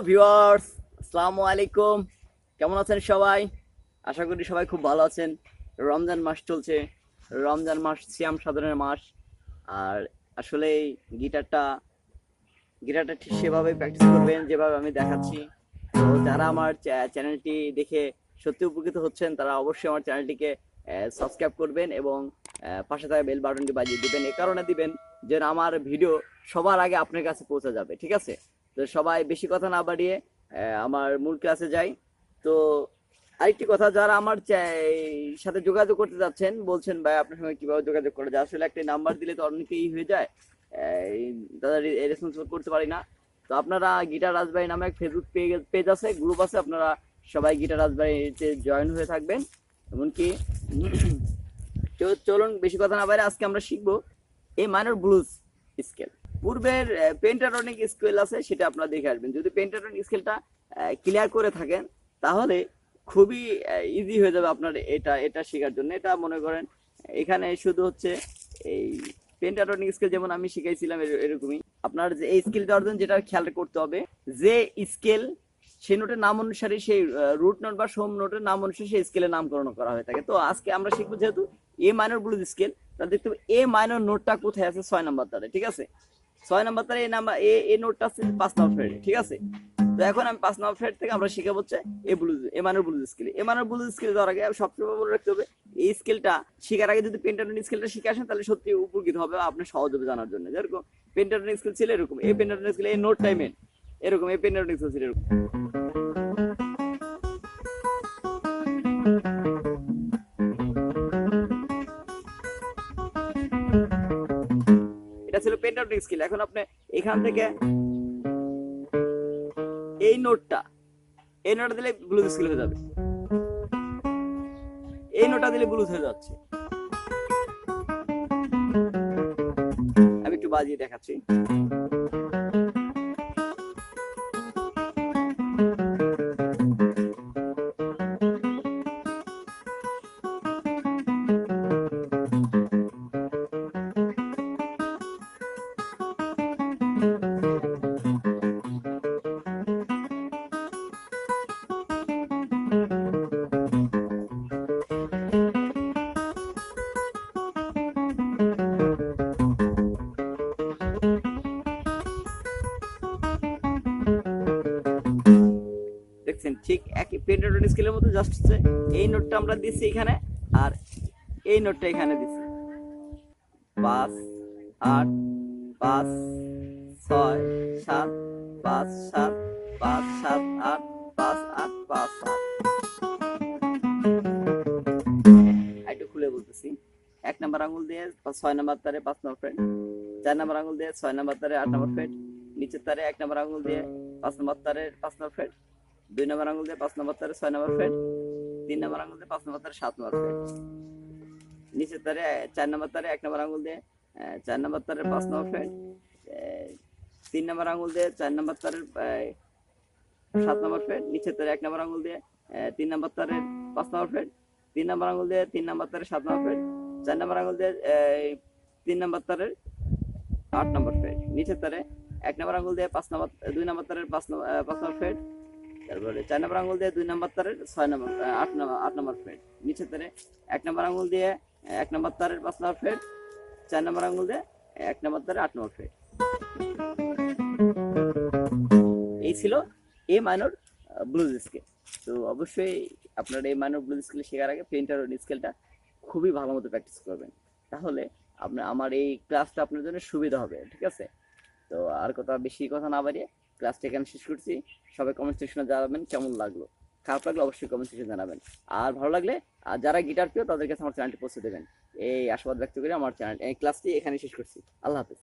Viewers, আসসালামু আলাইকুম। কেমন আছেন সবাই? আশা করি সবাই খুব ভালো আছেন। রমজান মাস চলছে। রমজান মাস সিয়াম সাধনের মাস। আর আসলে গিটারটা গিটারটা ঠিক সেভাবে প্র্যাকটিস করবেন যেভাবে আমি দেখাচ্ছি। তো যারা আমার চ্যানেলটি দেখে সত্যি উপকৃত হচ্ছেন তারা অবশ্যই আমার চ্যানেলটিকে সাবস্ক্রাইব করবেন এবং পাশে থাকা বেল বাটনটি বাজিয়ে দিবেন। এ কারণে দিবেন যেন আমার ভিডিও সবার আগে আপনার কাছে পৌঁছে যাবে। ঠিক আছে? তো সবাই বেশি কথা না বাড়িয়ে আমার মূল ক্লাসে যাই। তো আরেকটি কথা, যারা আমার সাথে যোগাযোগ করতে যাচ্ছেন বলছেন ভাই আপনার সঙ্গে কিভাবে যোগাযোগ করা যায়, আসলে একটা নাম্বার দিলে তো অনেকেই হয়ে যায়, দাদা রেসপন্স করতে পারি না। তো আপনারা গিটার রাজবাড়ি নামে এক ফেসবুক পেজ আছে, গ্রুপ আছে, আপনারা সবাই গিটার রাজবাড়িতে জয়েন হয়ে থাকবেন। এমনকি চলুন বেশি কথা না বাইরে আজকে আমরা শিখবো এ মাইনর ব্লুজ স্কেল। পূর্বের পেন্টাটনিক স্কেল আছে, সেটা আপনারা দেখে আসবেন। যদি পেন্টাটনিক স্কেলটা ক্লিয়ার করে থাকেন তাহলে খুবই ইজি হয়ে যাবে আপনার এটা এটা শেখার জন্য। এটা মনে করেন এখানে শুধু হচ্ছে এই পেন্টাটনিক স্কেল যেমন আমি শিখাইছিলাম এরকমই আপনার যে এই স্কেলটা অর্জন, যেটা খেয়াল করতে হবে যে স্কেল সেই নোটের নাম অনুসারে, সেই রুট নোট বা সোম নোটের নাম অনুসারে সেই স্কেলের নামকরণ করা হয়ে থাকে। তো আজকে আমরা শিখবো যেহেতু এ মাইনর ব্লুজ স্কেল, তাহলে দেখতে হবে এ মাইনর নোটটা কোথায় আছে, 6 নাম্বার তারে। ঠিক আছে? 6 নাম্বার তারে এই নোটটা আছে 5 নাম্বার ফ্রেডে। ঠিক আছে? তো এখন আমি 5 নাম্বার ফ্রেড থেকে আমরা শিখাবো হচ্ছে এ মাইনর ব্লুজ স্কেল। এ মাইনর ব্লুজ স্কেল দেওয়ার আগে সবসময় মনে রাখতে হবে এই স্কেলটা শেখার আগে যদি পেন্টাটনিক স্কেলটা শিখে আসেন তাহলে সত্যি উপকৃত হবে, আপনার সহজ হবে জানার জন্য। যেরকম পেন্টাটনিক স্কেল ছিল এরকম, এই পেন্টাটনিক স্কেল এই নোট টাইমে এরকম, এই পেন্টাটনিক স্কেল ছিল এরকম। এটা ছিল পেন্টাটনিক স্কেল। এখন আপনি এখান থেকে এই নোটটা দিলে ব্লুজ স্কেল হয়ে যাবে, এই নোটটা দিলে ব্লুজ হয়ে যাচ্ছে। আমি একটু বাজিয়ে দেখাচ্ছি। দেখছেন ঠিক একই পেন্টাটনিক স্কেলের মতো, জাস্ট হচ্ছে এই নোটটা আমরা দিচ্ছি এখানে আর এই নোটটা এখানে দিচ্ছি। 5 8 5 6 7 5 7 5 7 8 5 8 5 7। একটু খুলে বলতেছি। 1 নাম্বার আঙুল দিয়ে 6 নাম্বার তারে 5 নাম্বার ফ্রেট, 4 নাম্বার আঙুল দিয়ে 6 নাম্বার তারে 8 নাম্বার ফ্রেট, নিচের তারে 1 নাম্বার আঙুল দিয়ে 5 নাম্বার তারে 5 নাম্বার ফ্রেট, 2 নাম্বার আঙুল দিয়ে 5 নাম্বার তারে 6 নাম্বার ফ্রেট, 3 নাম্বার আঙুল দিয়ে 5 নাম্বার তারে 7 নাম্বার ফ্রেট, নিচের তারে 4 নাম্বার তারে 1 নাম্বার আঙুল দিয়ে 4 নাম্বার তারে 5 নাম্বার ফ্রেট, 3 নাম্বার আঙুল দিয়ে 4 নাম্বার তারে 7 নাম্বার ফ্রেট, নিচের তারে 1 নাম্বার আঙুল দিয়ে 3 নাম্বার তারে 5 নাম্বার ফ্রেট, 3 নাম্বার আঙুল দিয়ে 3 নাম্বার তারে 7 নাম্বার ফ্রেট, 4 নাম্বার আঙুল দিয়ে 3 নাম্বার তারে 8 নাম্বার ফ্রেট, নিচের তারে 1 নাম্বার আঙুল দিয়ে 2 নাম্বার তারের 5 নাম্বার ফ্রেট, তারপরে 4 নাম্বার আঙুল দিয়ে 2 নাম্বার তারের 6 নাম্বার 8 নাম্বার ফ্রেট, নিচের তারে 1 নাম্বার আঙুল দিয়ে 1 নাম্বার তারের 5 নাম্বার ফ্রেট, 4 নাম্বার আঙুল দিয়ে 1 নাম্বার তারের 8 নাম্বার ফ্রেট। এই ছিল এ মাইনর ব্লুজ স্কেল। তো অবশ্যই আপনার এই মাইনর ব্লুজ স্কেল শেখার আগে পেন্টাটনিক স্কেলটা খুবই ভালো মতো প্র্যাকটিস করবেন, তাহলে আপনার আমার এই ক্লাসটা আপনার জন্য সুবিধা হবে। ঠিক আছে? তো আর বেশি কথা না বাড়িয়ে ক্লাসটা এখানে শেষ করছি। সবাই কমেন্ট সেকশনে জানাবেন কেমন লাগলো। খারাপ লাগলে অবশ্যই কমেন্ট সেকশনে জানাবেন। আর ভালো লাগলে আর যারা গিটার প্রিয় তাদের কাছে আমার চ্যানেলটি পৌঁছে দেবেন, এই আশাবাদ ব্যক্ত করে আমার চ্যানেল এই ক্লাসটি এখানে শেষ করছি। আল্লাহ হাফেজ।